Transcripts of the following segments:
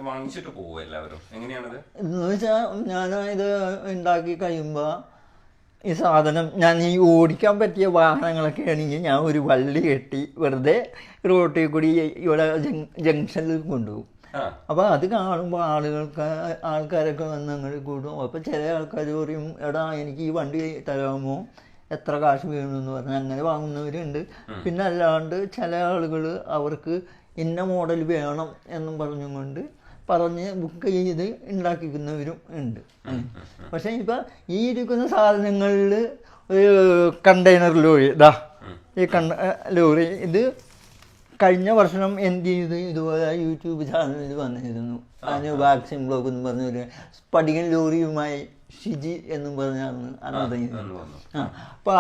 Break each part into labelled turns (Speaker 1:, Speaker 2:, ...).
Speaker 1: വാങ്ങിച്ചിട്ട് പോവും എല്ലാവരും, എങ്ങനെയാണത്
Speaker 2: എന്ന് വെച്ചാൽ ഞാൻ ഇത് ഉണ്ടാക്കി കഴിയുമ്പോൾ ഈ സാധനം ഞാൻ ഈ ഓടിക്കാൻ പറ്റിയ വാഹനങ്ങളൊക്കെ ആണെങ്കിൽ ഞാൻ ഒരു വള്ളി കെട്ടി വെറുതെ റോട്ടിൽ കൂടി ഇവിടെ ജംഗ്ഷനിൽ കൊണ്ടുപോകും. അപ്പോൾ അത് കാണുമ്പോൾ ആൾക്കാരൊക്കെ വന്ന് അങ്ങോട്ട് കൂടും. അപ്പോൾ ചില ആൾക്കാർ പറയും, എടാ എനിക്ക് ഈ വണ്ടി തരാമോ, എത്ര കാശ് വീണമെന്ന് പറഞ്ഞാൽ അങ്ങനെ വാങ്ങുന്നവരുണ്ട്. പിന്നെ അല്ലാണ്ട് ചില ആളുകൾ അവർക്ക് ഇന്ന മോഡൽ വേണം എന്നും പറഞ്ഞുകൊണ്ട് പറഞ്ഞ് ബുക്ക് ചെയ്ത് ഉണ്ടാക്കിക്കുന്നവരും ഉണ്ട്. പക്ഷേ ഇപ്പം ഈ ഇരിക്കുന്ന സാധനങ്ങളിൽ ഒരു കണ്ടെയ്നർ ലോറി, ഈ ലോറി ഇത് കഴിഞ്ഞ വർഷം എന്ത് ചെയ്ത് ഇതുപോലെ യൂട്യൂബ് ചാനലിൽ വന്നിരുന്നു. അതിന് വാക്സിൻ ബ്ലോഗ് എന്ന് പറഞ്ഞൊരു സ്പടികൻ ലോറിയുമായി ഷിജി എന്നും പറഞ്ഞാണ് അന്ന് തുടങ്ങിയത്. അപ്പോൾ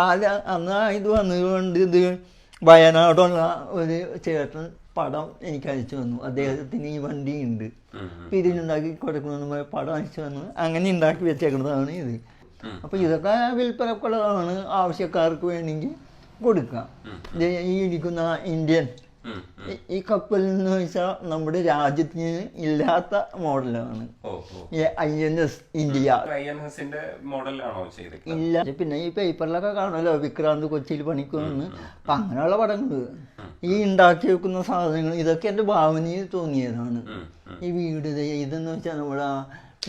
Speaker 2: അന്ന് ഇത് വന്നതുകൊണ്ട് ഇത് വയനാടുള്ള ഒരു ചേട്ടൻ പടം എനിക്ക് അയച്ചു വന്നു. അദ്ദേഹത്തിന് ഈ വണ്ടിയുണ്ട്, പിരിഞ്ഞുണ്ടാക്കി കൊടുക്കണമെന്ന് പടം അയച്ചു വന്നു. അങ്ങനെ ഉണ്ടാക്കി വെച്ചേക്കുന്നതാണ് ഇത്. അപ്പോൾ ഇതൊക്കെ വിൽപ്പനക്കുള്ളതാണ്, ആവശ്യക്കാർക്ക് വേണമെങ്കിൽ കൊടുക്കാം. ഈ ഇരിക്കുന്ന ഇന്ത്യൻ ഈ കപ്പൽ എന്ന് വെച്ചാൽ നമ്മുടെ രാജ്യത്തിന് ഇല്ലാത്ത മോഡലാണ് INS ഇന്ത്യ. ഇല്ല. പിന്നെ ഈ പേപ്പറിലൊക്കെ കാണുമല്ലോ വിക്രാന്ത് കൊച്ചിയിൽ പണിക്കുമെന്ന്. അപ്പം അങ്ങനെയുള്ള പടങ്ങൾ, ഈ ഉണ്ടാക്കി വെക്കുന്ന സാധനങ്ങൾ, ഇതൊക്കെ എൻ്റെ ഭാവനയിൽ തോന്നിയതാണ്. ഈ വീട് ഇതെന്ന് വെച്ചാൽ നമ്മുടെ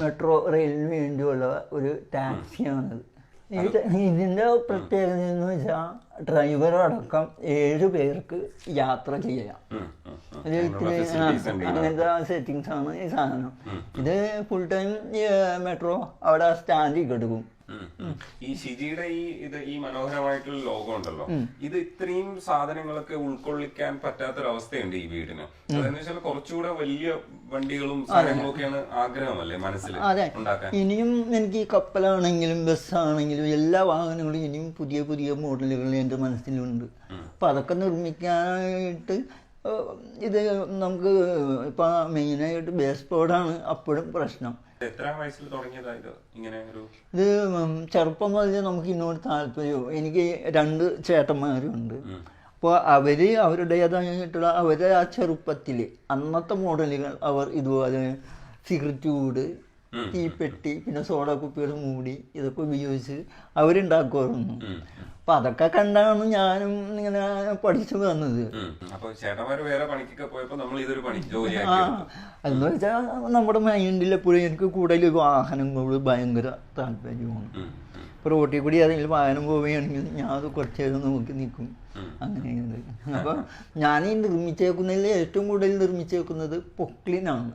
Speaker 2: മെട്രോ റെയിലിന് വേണ്ടിയുള്ള ഒരു ടാക്സിയാണത്. ഇതിൻ്റെ പ്രത്യേകത എന്ന് വെച്ചാൽ ഡ്രൈവറടക്കം 7 പേർക്ക് യാത്ര ചെയ്യാം. അങ്ങനത്തെ സെറ്റിങ്സ് ആണ് ഈ സാധനം. ഇത് ഫുൾ ടൈം മെട്രോ അവിടെ സ്റ്റാൻഡിൽ കിടക്കും.
Speaker 1: ഈ ഷിജിയുടെ ഈ മനോഹരമായിട്ടുള്ള ലോഗോ ഉണ്ടല്ലോ, ഇത് ഇത്രയും സാധനങ്ങളൊക്കെ ഉൾക്കൊള്ളിക്കാൻ പറ്റാത്തൊരവസ്ഥയുണ്ട് ഈ വീടിന്. അതെന്ന് വെച്ചാൽ കുറച്ചുകൂടെ വലിയ വണ്ടികളും സാധനങ്ങളൊക്കെയാണ് ആഗ്രഹമല്ലേ മനസ്സിൽ ഉണ്ടാക്കാൻ.
Speaker 2: ഇനിയും എനിക്ക് കപ്പലാണെങ്കിലും ബസ്സാണെങ്കിലും എല്ലാ വാഹനങ്ങളും ഇനിയും പുതിയ പുതിയ മോഡലുകൾ എൻ്റെ മനസ്സിലുണ്ട്. അപ്പം അതൊക്കെ നിർമ്മിക്കാനായിട്ട് ഇത് നമുക്ക് ഇപ്പം മെയിനായിട്ട് ബേസ് ബോർഡാണ് അപ്പോഴും പ്രശ്നം.
Speaker 1: ഇത്
Speaker 2: ചെറുപ്പം മുതൽ നമുക്ക് ഇന്നോട് താല്പര്യവും. എനിക്ക് 2 ചേട്ടന്മാരുണ്ട്. അപ്പോൾ അവരുടേതായിട്ടുള്ള അവരുടെ ആ ചെറുപ്പത്തിൽ അന്നത്തെ മോഡലുകൾ അവർ ഇതുപോലെ സിഗരറ്റ് കൂട്, തീപ്പെട്ടി, പിന്നെ സോഡ കുപ്പിയുടെ മൂടി ഇതൊക്കെ ഉപയോഗിച്ച് അവരുണ്ടാക്കുമായിരുന്നു. അപ്പം അതൊക്കെ കണ്ടാണ് ഞാനും ഇങ്ങനെ പഠിച്ചു വന്നത്. അതെന്ന് വെച്ചാൽ നമ്മുടെ മൈൻഡിൽ എപ്പോഴും എനിക്ക് കൂടുതൽ വാഹനങ്ങളോട് ഭയങ്കര താല്പര്യമാണ്. ഇപ്പോൾ റോട്ടിൽ കൂടി ഏതെങ്കിലും വാഹനം പോവുകയാണെങ്കിൽ ഞാൻ അത് കുറച്ച് നേരം നോക്കി നിൽക്കും. അങ്ങനെയുണ്ട്. അപ്പോൾ ഞാൻ ഈ നിർമ്മിച്ചേക്കുന്നതിൽ ഏറ്റവും കൂടുതൽ നിർമ്മിച്ചേക്കുന്നത് പൊക്ലിനാണ്.